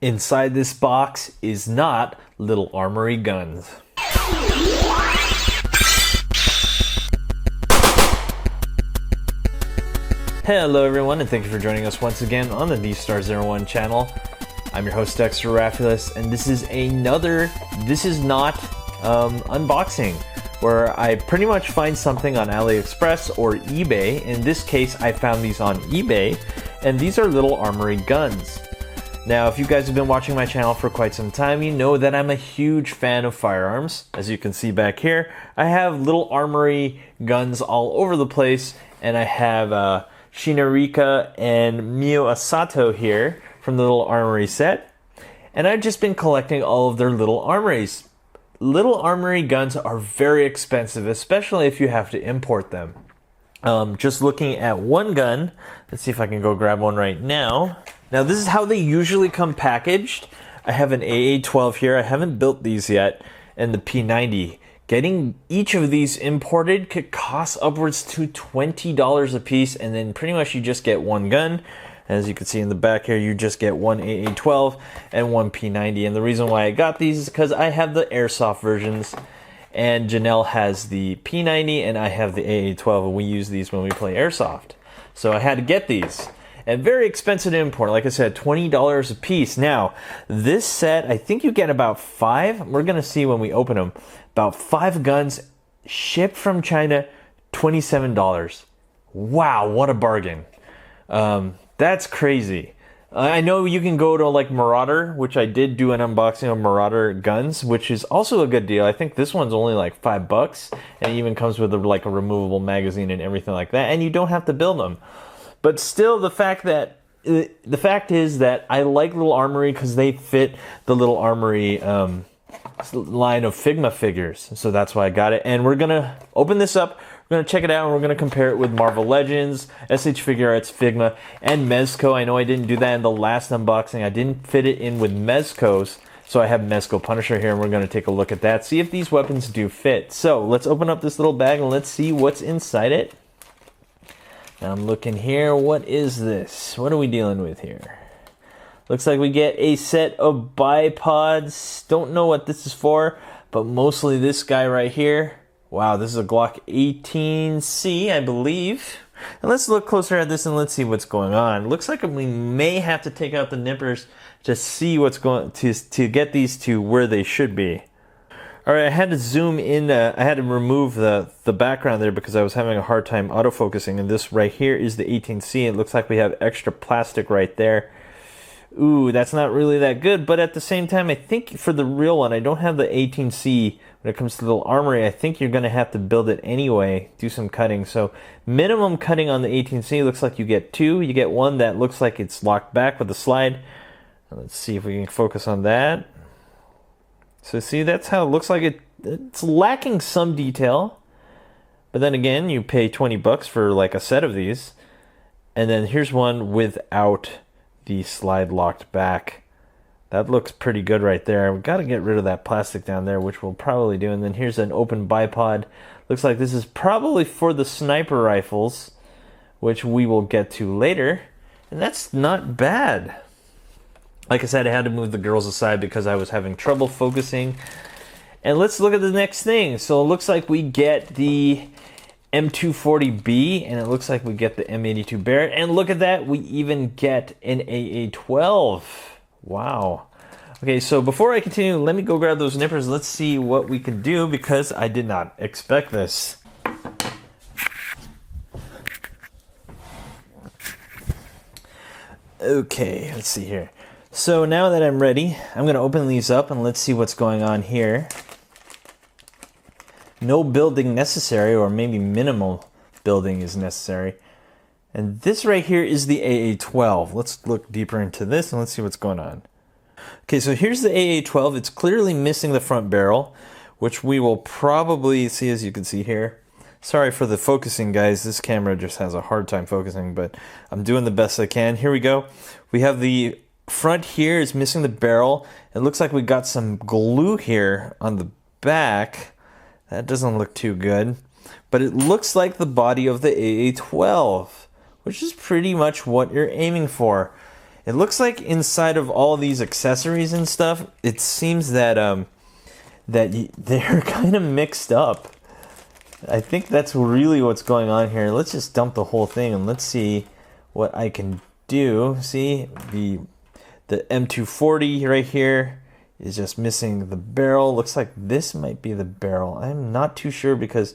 Inside this box is not little Armory guns. Hello everyone, and thank you for joining us once again on the D-Star01 channel. I'm your host Dexter Arafiles, and this is This Is Not unboxing, where I pretty much find something on AliExpress or eBay. In this case, I found these on eBay, and these are little Armory guns. Now, if you guys have been watching my channel for quite some time, you know that I'm a huge fan of firearms. As you can see back here, I have little Armory guns all over the place, and I have Shinarika and Mio Asato here from the little Armory set. And I've just been collecting all of their little Armories. Little Armory guns are very expensive, especially if you have to import them. Just looking at one gun, let's see if I can go grab one right now. Now this is how they usually come packaged. I have an AA12 here. I haven't built these yet, and the P90. Getting each of these imported could cost upwards to $20 a piece, and then pretty much you just get one gun. As you can see in the back here, you just get one AA12 and one P90. And the reason why I got these is because I have the airsoft versions, and Janelle has the P90 and I have the AA12, and we use these when we play airsoft. So I had to get these. And very expensive to import. Like I said, $20 a piece. Now, this set, I think you get about 5. We're going to see when we open them. About 5 guns shipped from China, $27. Wow, what a bargain. That's crazy. I know you can go to like Marauder, which I did do an unboxing of Marauder guns, which is also a good deal. I think this one's only like $5, and it even comes with like a removable magazine and everything like that, and you don't have to build them. But still, the fact is that I like Little Armory because they fit the Little Armory line of Figma figures. So that's why I got it. And we're going to open this up. We're going to check it out, and we're going to compare it with Marvel Legends, SH Figuarts, Figma, and Mezco. I know I didn't do that in the last unboxing. I didn't fit it in with Mezco's. So I have Mezco Punisher here, and we're going to take a look at that, see if these weapons do fit. So let's open up this little bag, and let's see what's inside it. Now I'm looking here. What is this? What are we dealing with here? Looks like we get a set of bipods. Don't know what this is for, but mostly this guy right here. Wow, this is a Glock 18c, I believe. And let's look closer at this and let's see what's going on. Looks like we may have to take out the nippers to see what's going to get these to where they should be. All right, I had to zoom in. I had to remove the background there because I was having a hard time autofocusing. And this right here is the 18C. It looks like we have extra plastic right there. Ooh, that's not really that good. But at the same time, I think for the real one, I don't have the 18C. When it comes to the Little Armory, I think you're going to have to build it anyway, do some cutting. So minimum cutting on the 18C looks like you get 2. You get one that looks like it's locked back with a slide. Let's see if we can focus on that. So see, that's how it looks like. It's lacking some detail. But then again, you pay 20 bucks for like a set of these. And then here's one without the slide locked back. That looks pretty good right there. We've got to get rid of that plastic down there, which we'll probably do. And then here's an open bipod. Looks like this is probably for the sniper rifles, which we will get to later. And that's not bad. Like I said, I had to move the girls aside because I was having trouble focusing. And let's look at the next thing. So it looks like we get the M240B, and it looks like we get the M82 Barrett. And look at that, we even get an AA12. Wow. Okay, so before I continue, let me go grab those nippers. Let's see what we can do because I did not expect this. Okay, let's see here. So now that I'm ready, I'm going to open these up and let's see what's going on here. No building necessary, or maybe minimal building is necessary. And this right here is the AA12. Let's look deeper into this and let's see what's going on. Okay, so here's the AA12. It's clearly missing the front barrel, which we will probably see, as you can see here. Sorry for the focusing, guys. This camera just has a hard time focusing, but I'm doing the best I can. Here we go. We have the front here is missing the barrel. It looks like we got some glue here on the back. That doesn't look too good. But it looks like the body of the AA12, which is pretty much what you're aiming for. It looks like inside of all these accessories and stuff, it seems that they're kind of mixed up. I think that's really what's going on here. Let's just dump the whole thing and let's see what I can do. See, the M240 right here is just missing the barrel. Looks like this might be the barrel. I'm not too sure, because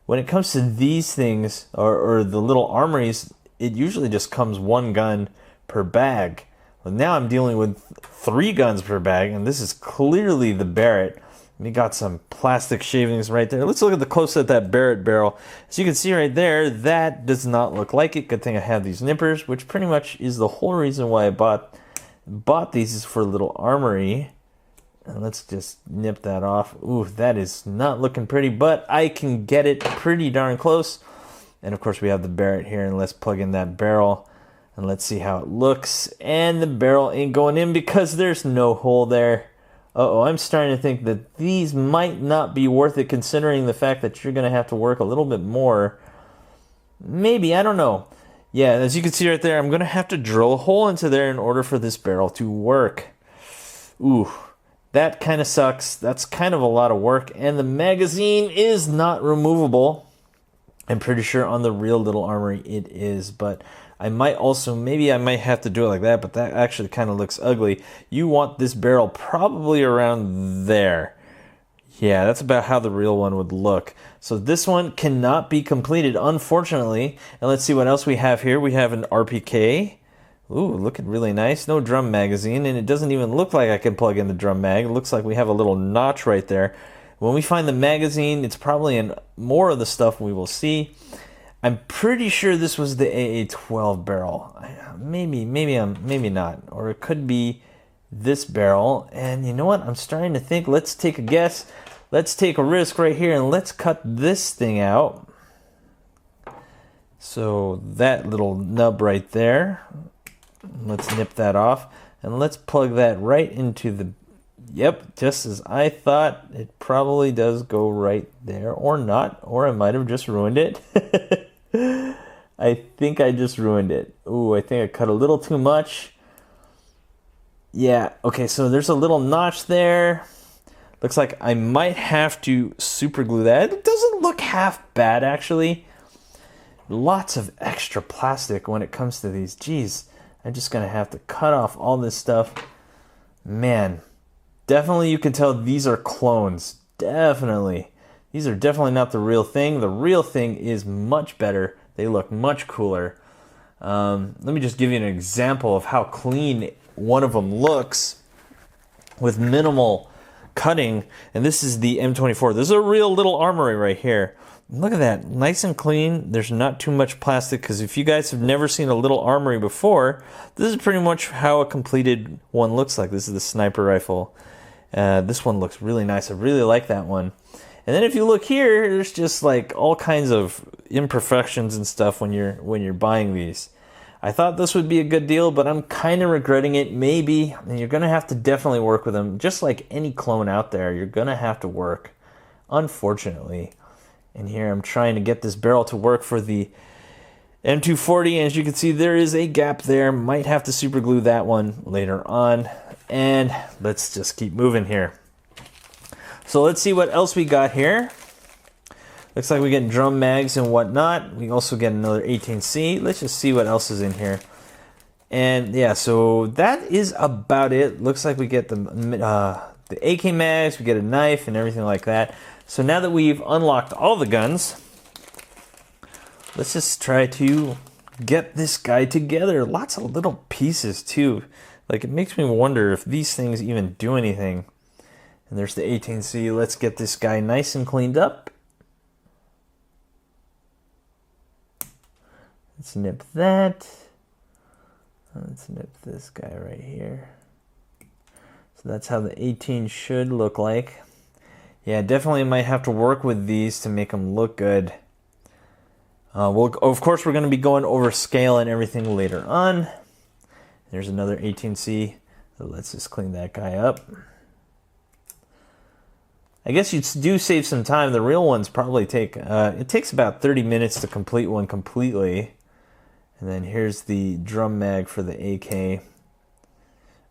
when it comes to these things, or the little armories, it usually just comes one gun per bag. Well, now I'm dealing with 3 guns per bag, and this is clearly the Barrett. We got some plastic shavings right there. Let's look at the close at that Barrett barrel. As you can see right there, that does not look like it. Good thing I have these nippers, which pretty much is the whole reason why I bought these, is for a little armory. And let's just nip that off. Ooh, that is not looking pretty, but I can get it pretty darn close. And of course we have the Barrett here, and let's plug in that barrel and let's see how it looks. And the barrel ain't going in because there's no hole there. Uh-oh, I'm starting to think that these might not be worth it, considering the fact that you're going to have to work a little bit more. Maybe, I don't know. Yeah, as you can see right there, I'm going to have to drill a hole into there in order for this barrel to work. Ooh, that kind of sucks. That's kind of a lot of work. And the magazine is not removable. I'm pretty sure on the real little Armory it is, but I might also, maybe I might have to do it like that, but that actually kind of looks ugly. You want this barrel probably around there. Yeah, that's about how the real one would look. So this one cannot be completed, unfortunately. And let's see what else we have here. We have an RPK. Ooh, looking really nice. No drum magazine, and it doesn't even look like I can plug in the drum mag. It looks like we have a little notch right there. When we find the magazine, it's probably in more of the stuff we will see. I'm pretty sure this was the AA12 barrel. Maybe not. Or it could be this barrel. And you know what? I'm starting to think, let's take a guess. Let's take a risk right here, and let's cut this thing out. So that little nub right there, let's nip that off. And let's plug that right into the... Yep, just as I thought. It probably does go right there, or not. Or I might have just ruined it. I think I just ruined it. Ooh, I think I cut a little too much. Yeah, okay, so there's a little notch there. Looks like I might have to super glue that. It doesn't look half bad, actually. Lots of extra plastic when it comes to these. Jeez, I'm just gonna have to cut off all this stuff. Man, definitely you can tell these are clones. Definitely. These are definitely not the real thing. The real thing is much better. They look much cooler. Let me just give you an example of how clean one of them looks with minimal cutting. And this is the M24. This is a real little Armory right here. Look at that, nice and clean. There's not too much plastic, because if you guys have never seen a little Armory before, this is pretty much how a completed one looks like. This is the sniper rifle. This one looks really nice. I really like that one. And then if you look here, there's just like all kinds of imperfections and stuff when you're buying these. I thought this would be a good deal, but I'm kind of regretting it. Maybe, and you're gonna have to definitely work with them. Just like any clone out there, you're gonna have to work, unfortunately. And here I'm trying to get this barrel to work for the M240, and as you can see, there is a gap there. Might have to super glue that one later on. And let's just keep moving here. So let's see what else we got here. Looks like we get drum mags and whatnot. We also get another 18C. Let's just see what else is in here. And yeah, so that is about it. Looks like we get the AK mags, we get a knife and everything like that. So now that we've unlocked all the guns, let's just try to get this guy together. Lots of little pieces too. Like, it makes me wonder if these things even do anything. And there's the 18C. Let's get this guy nice and cleaned up. Let's nip that. Let's nip this guy right here. So that's how the 18 should look like. Yeah, definitely might have to work with these to make them look good. Of course, we're going to be going over scale and everything later on. There's another 18C. So let's just clean that guy up. I guess you do save some time. The real ones probably take, it takes about 30 minutes to complete one completely. And then here's the drum mag for the AK.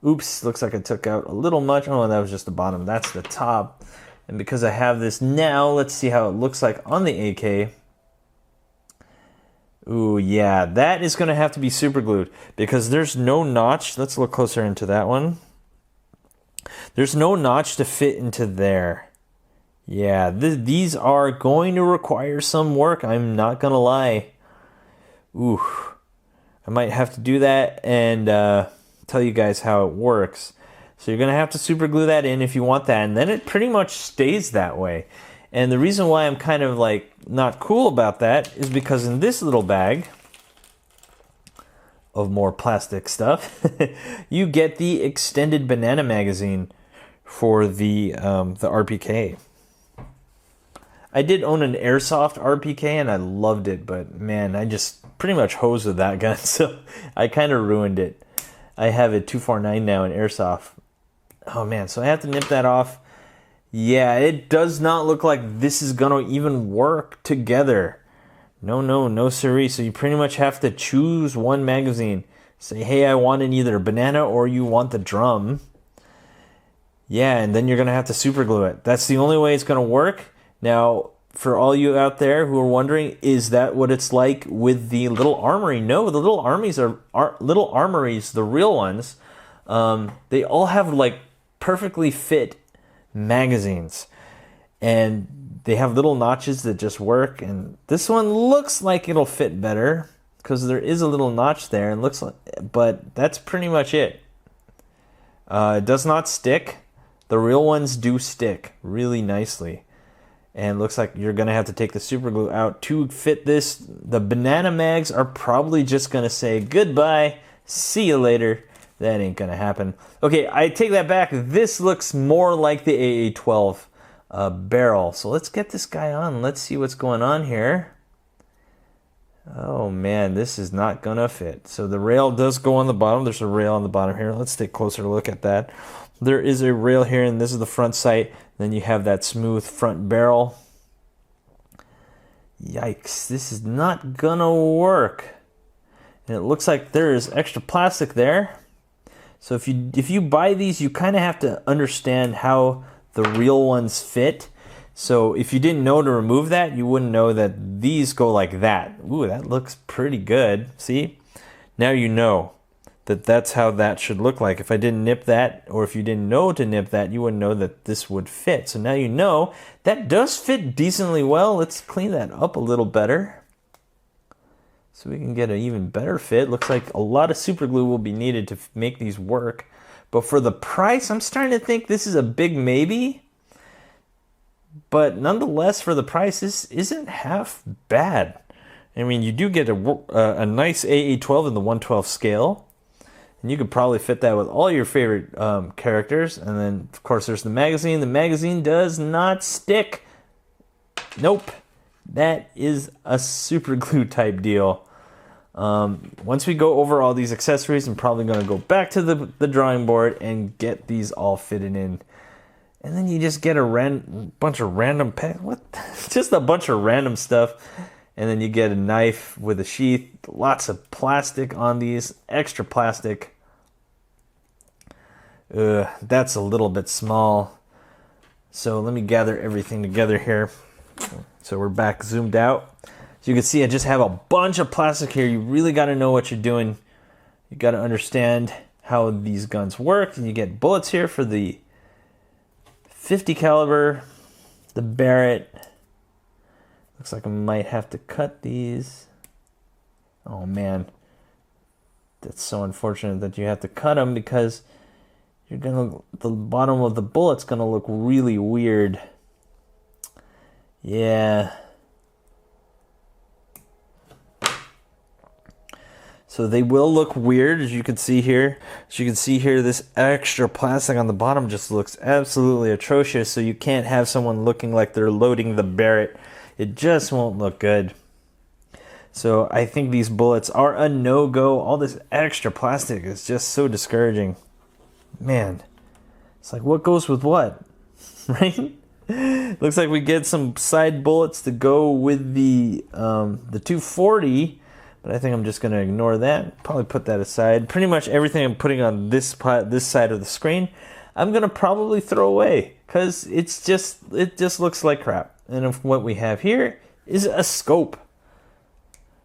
Oops, looks like I took out a little much. Oh, that was just the bottom. That's the top. And because I have this now, let's see how it looks like on the AK. Ooh, yeah, that is going to have to be super glued because there's no notch. Let's look closer into that one. There's no notch to fit into there. Yeah, these are going to require some work. I'm not going to lie. Ooh, I might have to do that and tell you guys how it works. So you're going to have to super glue that in if you want that. And then it pretty much stays that way. And the reason why I'm kind of like not cool about that is because in this little bag of more plastic stuff, you get the extended banana magazine for the RPK. I did own an airsoft RPK and I loved it, but man, I just pretty much hosed with that gun, so I kind of ruined it. I have a 249 now in airsoft. Oh man, so I have to nip that off. Yeah, it does not look like this is gonna even work together. No siree. So you pretty much have to choose one magazine. Say, hey, I want it either banana or you want the drum. Yeah, and then you're gonna have to super glue it. That's the only way it's gonna work. Now, for all you out there who are wondering, is that what it's like with the little armory? No, the little armories little armories, the real ones. They all have like perfectly fit magazines, and they have little notches that just work. And this one looks like it'll fit better because there is a little notch there, and looks like, but that's pretty much it. It does not stick. The real ones do stick really nicely. And looks like you're going to have to take the super glue out to fit this. The banana mags are probably just going to say goodbye, see you later. That ain't going to happen. Okay, I take that back. This looks more like the AA12 barrel. So let's get this guy on. Let's see what's going on here. Oh man, this is not going to fit. So the rail does go on the bottom. There's a rail on the bottom here. Let's take a closer look at that. There is a rail here, and this is the front sight. Then you have that smooth front barrel. Yikes, this is not gonna work. And it looks like there is extra plastic there. So if you buy these, you kind of have to understand how the real ones fit. So if you didn't know to remove that, you wouldn't know that these go like that. Ooh, that looks pretty good. See? Now you know that that's how that should look like. If I didn't nip that, or if you didn't know to nip that, you wouldn't know that this would fit. So now you know that does fit decently well. Let's clean that up a little better so we can get an even better fit. Looks like a lot of super glue will be needed to make these work. But for the price, I'm starting to think this is a big maybe. But nonetheless, for the price, this isn't half bad. I mean, you do get a nice AA12 in the 112 scale. And you could probably fit that with all your favorite characters. And then, of course, there's the magazine. The magazine does not stick. Nope. That is a super glue type deal. Once we go over all these accessories, I'm probably going to go back to the drawing board and get these all fitted in. And then you just get a bunch of random just a bunch of random stuff. And then you get a knife with a sheath, lots of plastic on these, extra plastic. That's a little bit small. So let me gather everything together here. So we're back zoomed out. So you can see I just have a bunch of plastic here. You really got to know what you're doing. You got to understand how these guns work. And you get bullets here for the 50 caliber, the Barrett. Looks like I might have to cut these. Oh man, that's so unfortunate that you have to cut them because the bottom of the bullet's gonna look really weird. Yeah. So they will look weird, as you can see here. As you can see here, this extra plastic on the bottom just looks absolutely atrocious. So you can't have someone looking like they're loading the Barrett. It just won't look good. So I think these bullets are a no-go. All this extra plastic is just so discouraging. Man, it's like what goes with what, right? Looks like we get some side bullets to go with the 240, But I think I'm just going to ignore that. Probably put that aside. Pretty much everything I'm putting on this side of the screen, I'm going to probably throw away because it just looks like crap. And if what we have here is a scope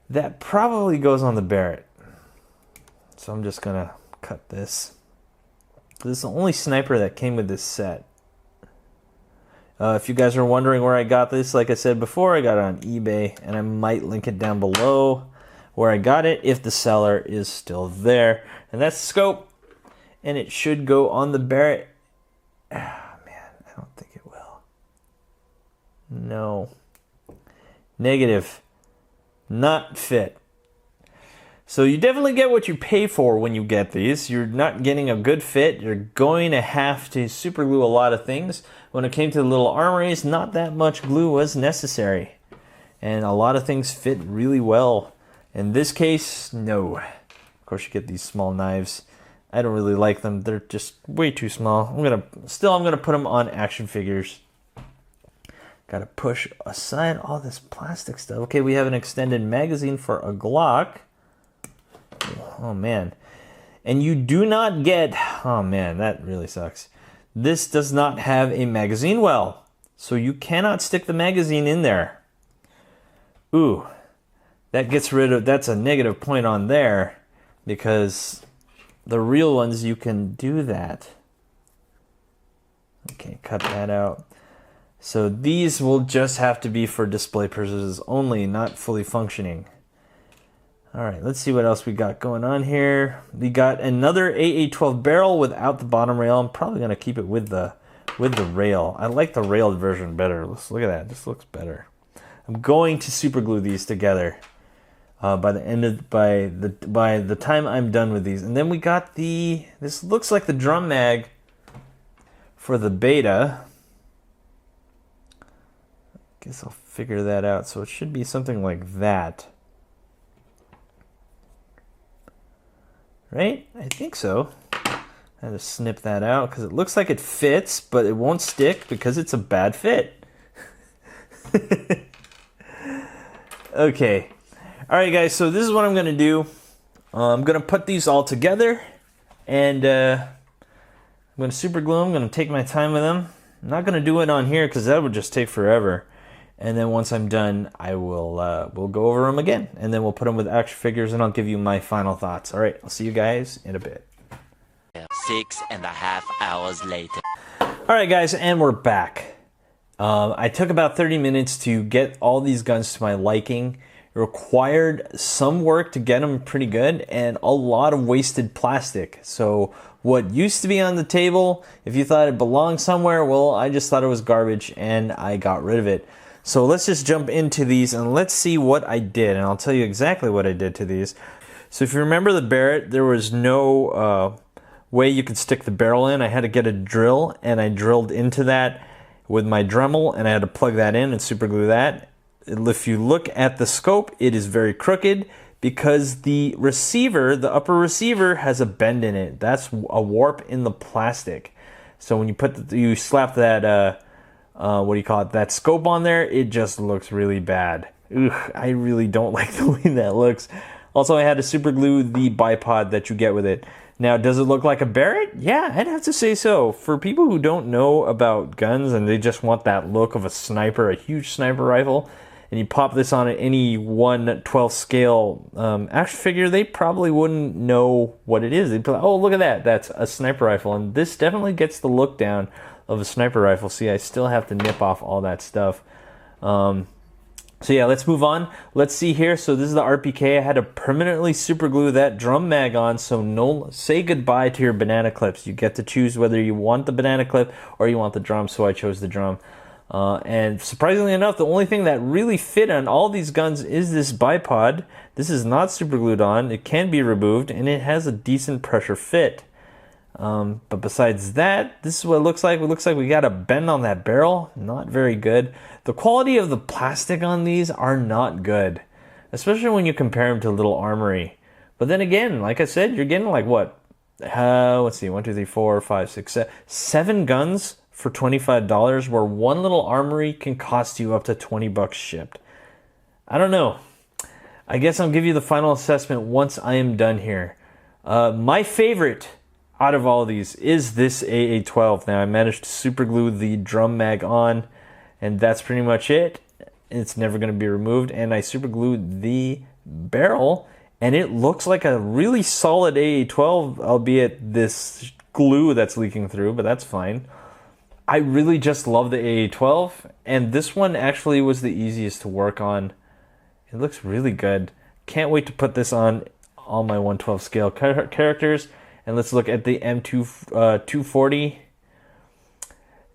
that probably goes on the Barrett. So I'm just going to cut this. This is the only sniper that came with this set. If you guys are wondering where I got this, like I said before, I got it on eBay, and I might link it down below where I got it if the seller is still there. And that's the scope, and it should go on the Barrett. Ah, man, I don't think it will. No. Negative. Not fit. So you definitely get what you pay for when you get these. You're not getting a good fit. You're going to have to super glue a lot of things. When it came to the little armories, not that much glue was necessary. And a lot of things fit really well. In this case, no. Of course, you get these small knives. I don't really like them. They're just way too small. I'm gonna put them on action figures. Gotta push aside all this plastic stuff. Okay, we have an extended magazine for a Glock. Oh man. And you do not get, oh man, that really sucks. This does not have a magazine well, so you cannot stick the magazine in there. Ooh, that gets rid of, that's a negative point on there, because the real ones you can do that. Okay, cut that out. So these will just have to be for display purposes only, not fully functioning. All right, let's see what else we got going on here. We got another AA12 barrel without the bottom rail. I'm probably gonna keep it with the rail. I like the railed version better. Let's look at that. This looks better. I'm going to super glue these together by the time I'm done with these. And then we got this looks like the drum mag for the beta. Guess I'll figure that out. So it should be something like that. Right? I think so. I had to snip that out because it looks like it fits, but it won't stick because it's a bad fit. Okay. All right, guys. So this is what I'm going to do. I'm going to put these all together, and I'm going to super glue them. I'm going to take my time with them. I'm not going to do it on here because that would just take forever. And then once I'm done, I will we'll go over them again, and then we'll put them with action figures, and I'll give you my final thoughts. All right, I'll see you guys in a bit. 6.5 hours later. All right, guys, and we're back. I took about 30 minutes to get all these guns to my liking. It required some work to get them pretty good, and a lot of wasted plastic. So what used to be on the table, if you thought it belonged somewhere, well, I just thought it was garbage, and I got rid of it. So let's just jump into these and let's see what I did, and I'll tell you exactly what I did to these. So if you remember the Barrett, there was no way you could stick the barrel in. I had to get a drill, and I drilled into that with my Dremel, and I had to plug that in and super glue that. If you look at the scope, it is very crooked because the receiver, the upper receiver, has a bend in it. That's a warp in the plastic. So when you slap that what do you call it, that scope on there, it just looks really bad. Ugh, I really don't like the way that looks. Also, I had to super glue the bipod that you get with it. Now, does it look like a Barrett? Yeah, I'd have to say so. For people who don't know about guns and they just want that look of a sniper, a huge sniper rifle, and you pop this on any 1/12 scale action figure, they probably wouldn't know what it is. They'd be like, oh, look at that, that's a sniper rifle. And this definitely gets the look down of a sniper rifle. See, I still have to nip off all that stuff. So yeah, let's move on. Let's see here. So this is the RPK. I had to permanently super glue that drum mag on, so say goodbye to your banana clips. You get to choose whether you want the banana clip or you want the drum, so I chose the drum. And surprisingly enough, the only thing that really fit on all these guns is this bipod. This is not super glued on. It can be removed, and it has a decent pressure fit. But besides that, this is what it looks like. It looks like we got a bend on that barrel. Not very good. The quality of the plastic on these are not good, especially when you compare them to little Armory. But then again, like I said, you're getting like what? Let's see, 1, 2, 3, 4, 5, 6, 7, 7 guns for $25, where one little Armory can cost you up to $20 shipped. I don't know. I guess I'll give you the final assessment once I am done here. My favorite out of all of these is this AA12. Now I managed to super glue the drum mag on, and that's pretty much it. It's never going to be removed, and I super glued the barrel, and it looks like a really solid AA12, albeit this glue that's leaking through, but that's fine. I really just love the AA12, and this one actually was the easiest to work on. It looks really good. Can't wait to put this on all my 112 scale characters. And let's look at the M240.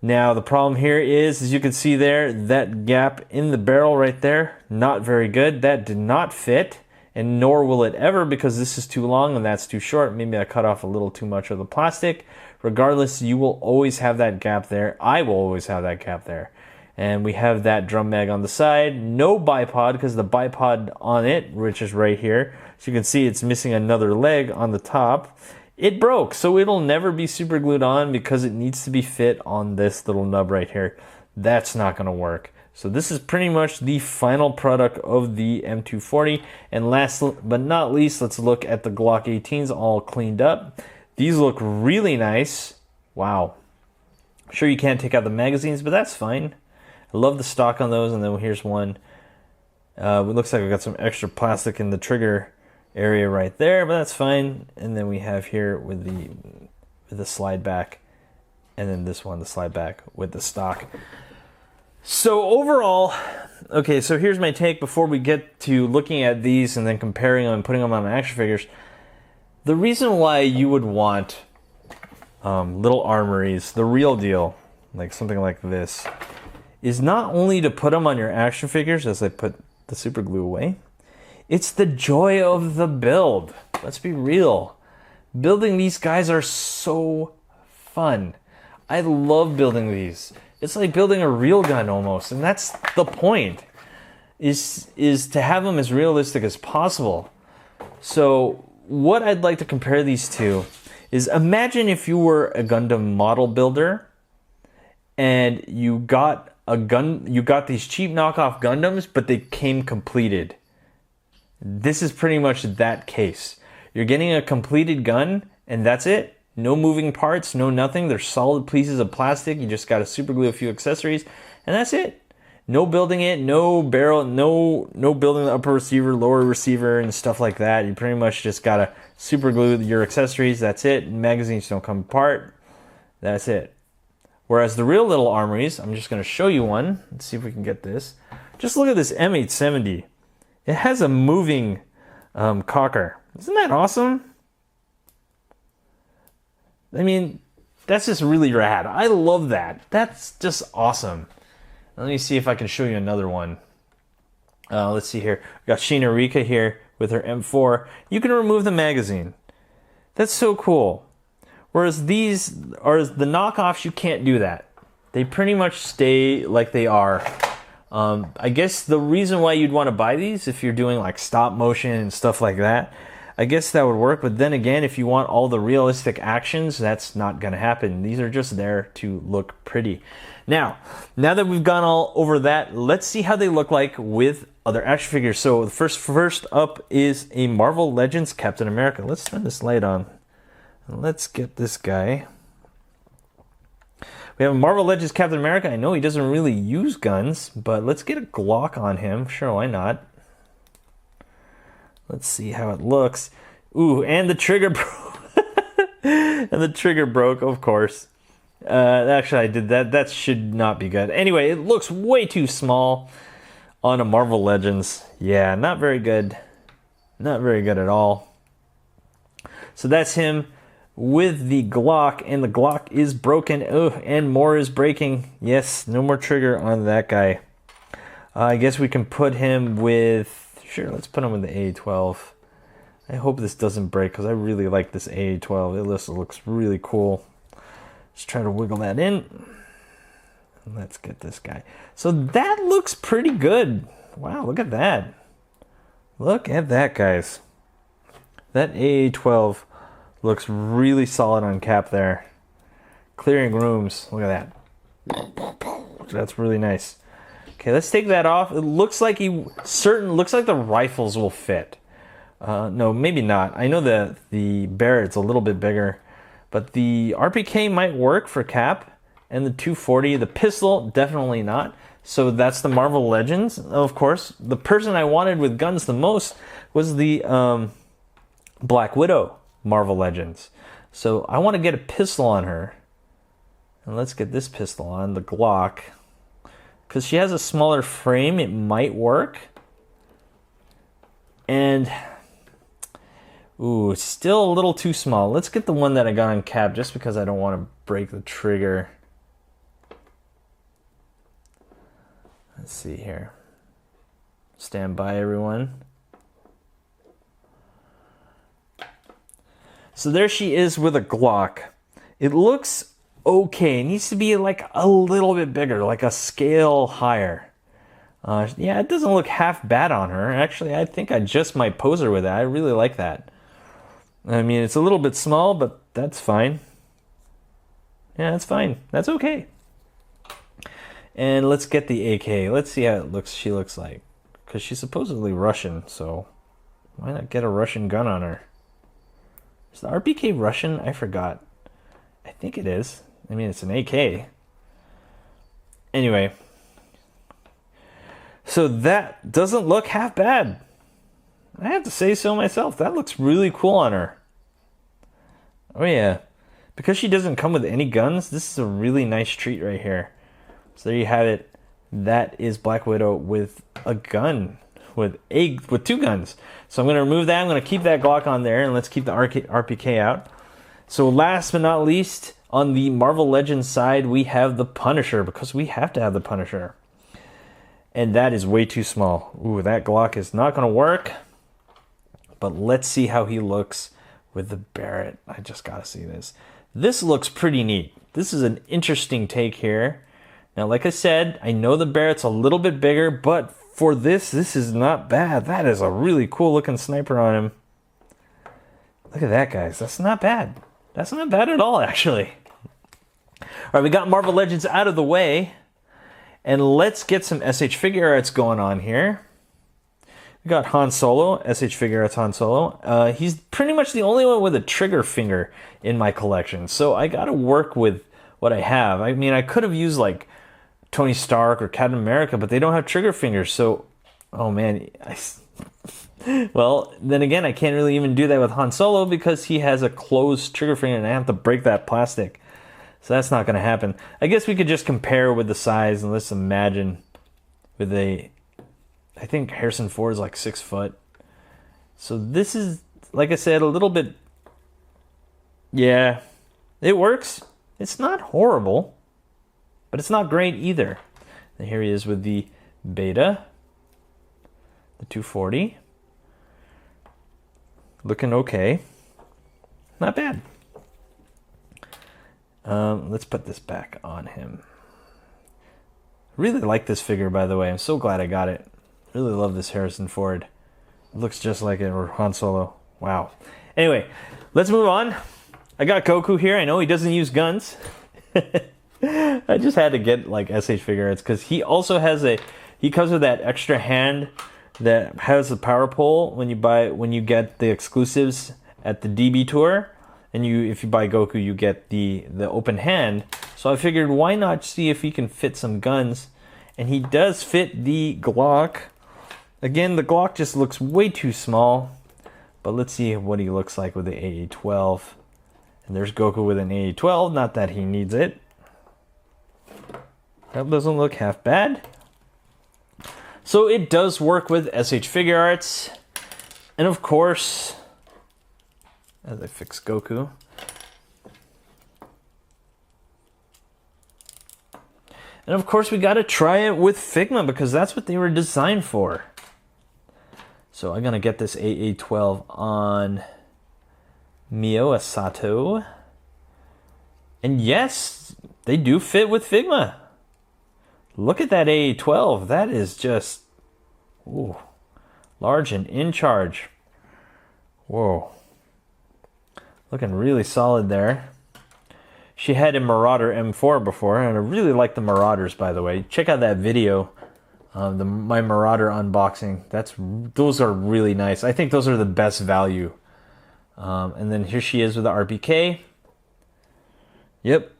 Now the problem here is, as you can see there, that gap in the barrel right there, not very good. That did not fit, and nor will it ever, because this is too long and that's too short. Maybe I cut off a little too much of the plastic. Regardless, you will always have that gap there. I will always have that gap there. And we have that drum mag on the side. No bipod, because the bipod on it, which is right here, so you can see it's missing another leg on the top. It broke, so it'll never be super glued on because it needs to be fit on this little nub right here. That's not going to work. So this is pretty much the final product of the M240. And last but not least, let's look at the Glock 18s all cleaned up. These look really nice. Wow. Sure, you can't take out the magazines, but that's fine. I love the stock on those. And then here's one. It looks like we got some extra plastic in the trigger area right there, but that's fine. And then we have here with the slide back, and then this one, the slide back with the stock. So overall, okay, so here's my take before we get to looking at these and then comparing them and putting them on action figures. The reason why you would want little armories, the real deal, like something like this, is not only to put them on your action figures as I put the super glue away. It's the joy of the build. Let's be real. Building these guys are so fun. I love building these. It's like building a real gun almost, and that's the point, is to have them as realistic as possible. So what I'd like to compare these to is, imagine if you were a Gundam model builder and you got these cheap knockoff Gundams, but they came completed. This is pretty much that case. You're getting a completed gun, and that's it. No moving parts, no nothing. They're solid pieces of plastic. You just got to super glue a few accessories, and that's it. No building it, no barrel, no building the upper receiver, lower receiver, and stuff like that. You pretty much just got to super glue your accessories. That's it. Magazines don't come apart. That's it. Whereas the real little armories, I'm just going to show you one. Let's see if we can get this. Just look at this M870. It has a moving cocker. Isn't that awesome? I mean, that's just really rad. I love that. That's just awesome. Let me see if I can show you another one. Let's see here. We got Sheena Rika here with her M4. You can remove the magazine. That's so cool. Whereas these are the knockoffs, you can't do that. They pretty much stay like they are. I guess the reason why you'd want to buy these, if you're doing like stop motion and stuff like that, I guess that would work. But then again, if you want all the realistic actions, that's not going to happen. These are just there to look pretty. Now that we've gone all over that, let's see how they look like with other action figures. So the first up is a Marvel Legends Captain America. Let's turn this light on. Let's get this guy. We have a Marvel Legends Captain America. I know he doesn't really use guns, but let's get a Glock on him. Sure, why not? Let's see how it looks. Ooh, and the trigger broke. And the trigger broke, of course. Actually, I did that. That should not be good. Anyway, it looks way too small on a Marvel Legends. Yeah, not very good. Not very good at all. So that's him with the Glock, and the Glock is broken. Oh, and more is breaking. Yes, no more trigger on that guy. I guess we can put him with... Sure, let's put him with the AA12. I hope this doesn't break, because I really like this AA12. It just looks really cool. Just try to wiggle that in. Let's get this guy. So that looks pretty good. Wow, look at that. Look at that, guys. That AA12 looks really solid on cap there. Clearing rooms. Look at that. That's really nice. Okay, let's take that off. It looks like looks like the rifles will fit. No, maybe not. I know that the Barrett's a little bit bigger, but the RPK might work for Cap, and the 240, the pistol, definitely not. So that's the Marvel Legends. Of course, the person I wanted with guns the most was the Black Widow Marvel Legends. So I want to get a pistol on her. And let's get this pistol on, the Glock. Because she has a smaller frame, it might work. And, ooh, it's still a little too small. Let's get the one that I got on Cap just because I don't want to break the trigger. Let's see here. Stand by, everyone. So there she is with a Glock. It looks okay. It needs to be like a little bit bigger, like a scale higher. Yeah, it doesn't look half bad on her. Actually, I think I just might pose her with that. I really like that. I mean, it's a little bit small, but that's fine. Yeah, that's fine. That's okay. And let's get the AK. Let's see how she looks like. Because she's supposedly Russian, so why not get a Russian gun on her? Is the RPK Russian? I forgot. I think it is. I mean, it's an AK. Anyway. So that doesn't look half bad. I have to say so myself. That looks really cool on her. Oh yeah. Because she doesn't come with any guns, this is a really nice treat right here. So there you have it. That is Black Widow with a gun. With two guns. So I'm going to remove that. I'm going to keep that Glock on there. And let's keep the RPK out. So last but not least, on the Marvel Legends side, we have the Punisher. Because we have to have the Punisher. And that is way too small. Ooh, that Glock is not going to work. But let's see how he looks with the Barrett. I just got to see this. This looks pretty neat. This is an interesting take here. Now, like I said, I know the Barrett's a little bit bigger, but for this is not bad. That is a really cool looking sniper on him. Look at that, guys. That's not bad. That's not bad at all, actually. All right, we got Marvel Legends out of the way. And let's get some SH figure arts going on here. We got Han Solo, SH figure arts Han Solo. He's pretty much the only one with a trigger finger in my collection. So I got to work with what I have. I mean, I could have used like Tony Stark or Captain America, but they don't have trigger fingers. So, oh man. Well, then again, I can't really even do that with Han Solo because he has a closed trigger finger and I have to break that plastic. So that's not going to happen. I guess we could just compare with the size and let's imagine with I think Harrison Ford is like 6 foot. So this is, like I said, a little bit, yeah, it works. It's not horrible, but it's not great either. And here he is with the Beta, the 240. Looking okay. Not bad. Let's put this back on him. Really like this figure, by the way. I'm so glad I got it. Really love this Harrison Ford. It looks just like it, or Han Solo. Wow. Anyway, let's move on. I got Goku here. I know he doesn't use guns. I just had to get like SH figure arts because he also has he comes with that extra hand that has a power pole when you get the exclusives at the DB tour. And if you buy Goku, you get the open hand. So I figured, why not see if he can fit some guns? And he does fit the Glock. Again, the Glock just looks way too small. But let's see what he looks like with the AA12. And there's Goku with an AA12. Not that he needs it. That doesn't look half bad. So it does work with SH figure arts. And of course, as I fix Goku. And of course we got to try it with Figma because that's what they were designed for. So I'm going to get this AA12 on Mio Asato. And yes, they do fit with Figma. Look at that AA12. That is just large and in charge. Whoa. Looking really solid there. She had a Marauder M4 before, and I really like the Marauders, by the way. Check out that video my Marauder unboxing. Those are really nice. I think those are the best value. And then here she is with the RPK. Yep,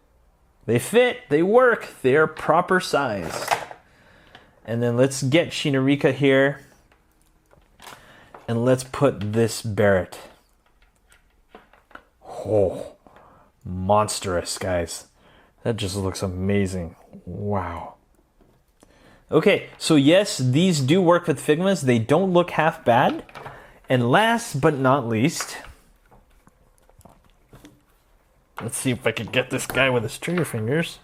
they fit, they work, they're proper size. And then let's get Shinarika here, and let's put this Barrett. Oh, monstrous, guys. That just looks amazing. Wow. Okay, so yes, these do work with Figmas. They don't look half bad. And last but not least, let's see if I can get this guy with his trigger fingers.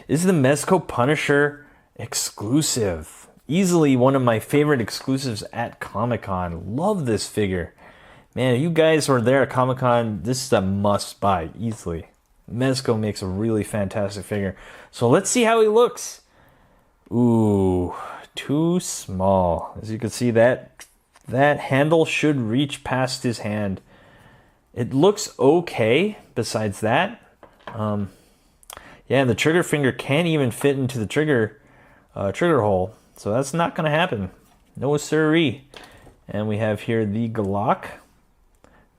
This is the Mezco Punisher exclusive. Easily one of my favorite exclusives at Comic-Con. Love this figure. Man, if you guys were there at Comic-Con, this is a must-buy, easily. Mezco makes a really fantastic figure. So let's see how he looks. Ooh, too small. As you can see, that handle should reach past his hand. It looks okay besides that. Yeah, and the trigger finger can't even fit into the trigger hole. So that's not going to happen. No siree. And we have here the Glock.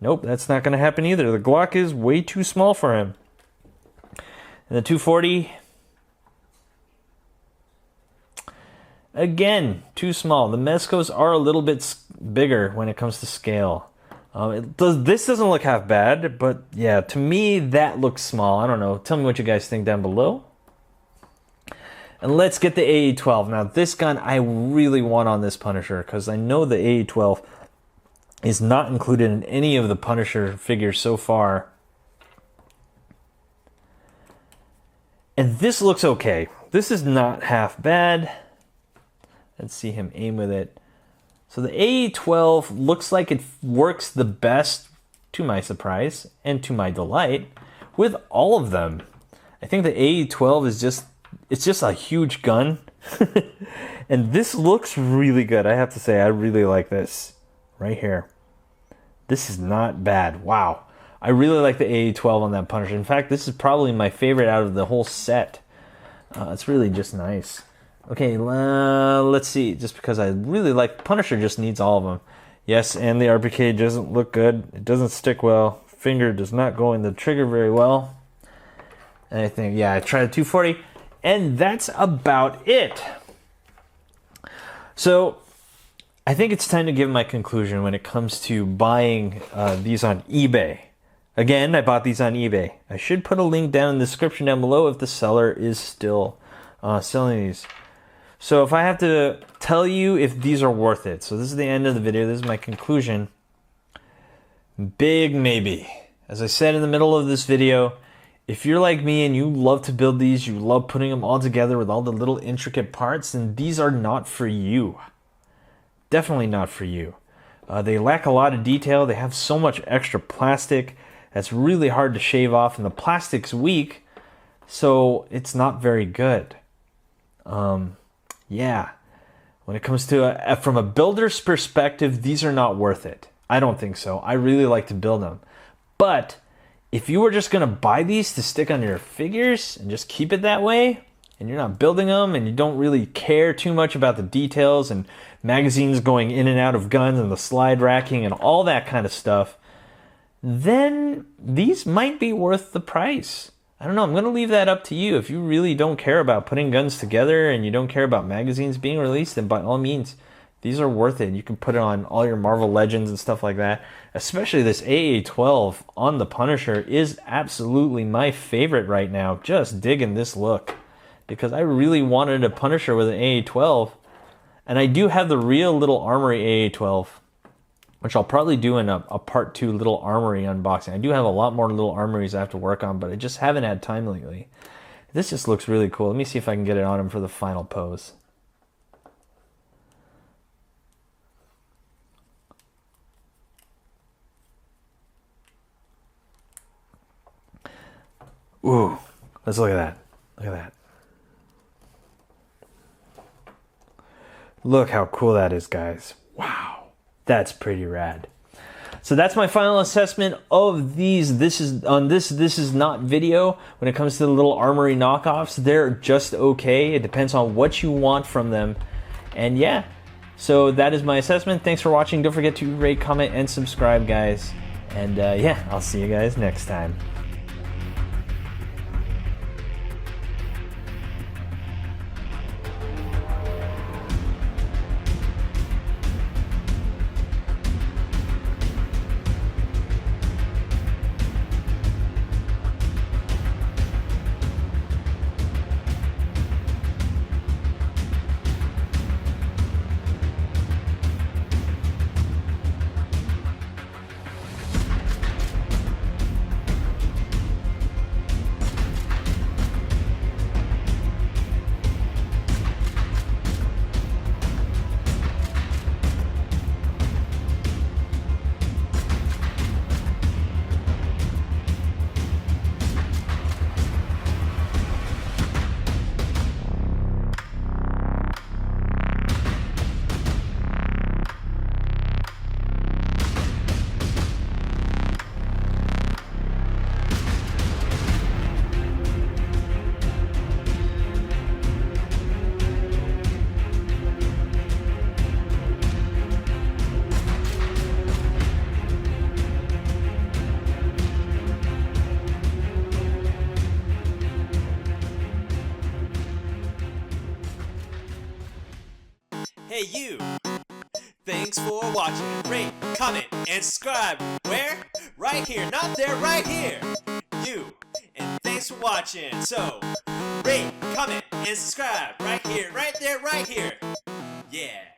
Nope, that's not going to happen either. The Glock is way too small for him. And the 240. Again, too small. The Mezcos are a little bit bigger when it comes to scale. This doesn't look half bad, but yeah, to me, that looks small. I don't know. Tell me what you guys think down below. And let's get the AA12. Now, this gun I really want on this Punisher, because I know the AA12 is not included in any of the Punisher figures so far. And this looks okay. This is not half bad. Let's see him aim with it. So the AA12 looks like it works the best, to my surprise and to my delight, with all of them. I think the AA12 is just a huge gun. And this looks really good. I have to say, I really like this right here. This is not bad. Wow. I really like the AA12 on that Punisher. In fact, this is probably my favorite out of the whole set. It's really just nice. Okay, let's see. Just because I really like Punisher, just needs all of them. Yes, and the RPK doesn't look good. It doesn't stick well. Finger does not go in the trigger very well. And I think, yeah, I tried the 240, and that's about it. So I think it's time to give my conclusion when it comes to buying these on eBay. Again, I bought these on eBay. I should put a link down in the description down below if the seller is still selling these. So if I have to tell you if these are worth it, so this is the end of the video, this is my conclusion. Big maybe. As I said in the middle of this video, if you're like me and you love to build these, you love putting them all together with all the little intricate parts, then these are not for you. Definitely not for you. They lack a lot of detail. They have so much extra plastic that's really hard to shave off, and the plastic's weak, so it's not very good. Yeah, when it comes to from a builder's perspective, these are not worth it. I don't think so. I really like to build them. But if you were just going to buy these to stick on your figures and just keep it that way, and you're not building them and you don't really care too much about the details and magazines going in and out of guns and the slide racking and all that kind of stuff, then these might be worth the price. I don't know. I'm going to leave that up to you. If you really don't care about putting guns together and you don't care about magazines being released, then by all means, these are worth it. You can put it on all your Marvel Legends and stuff like that. Especially this AA12 on the Punisher is absolutely my favorite right now. Just digging this look, because I really wanted a Punisher with an AA12. And I do have the real little Armory AA12, which I'll probably do in a part 2 little Armory unboxing. I do have a lot more little Armories I have to work on, but I just haven't had time lately. This just looks really cool. Let me see if I can get it on him for the final pose. Ooh, let's look at that. Look at that. Look how cool that is, guys. Wow, that's pretty rad. So that's my final assessment of these. This is not video. When it comes to the little Armory knockoffs, they're just okay. It depends on what you want from them. And yeah, so that is my assessment. Thanks for watching. Don't forget to rate, comment, and subscribe, guys. And yeah, I'll see you guys next time. Hey you! Thanks for watching. Rate, comment, and subscribe. Where? Right here. Not there, right here. You. And thanks for watching. So, rate, comment, and subscribe. Right here, right there, right here. Yeah.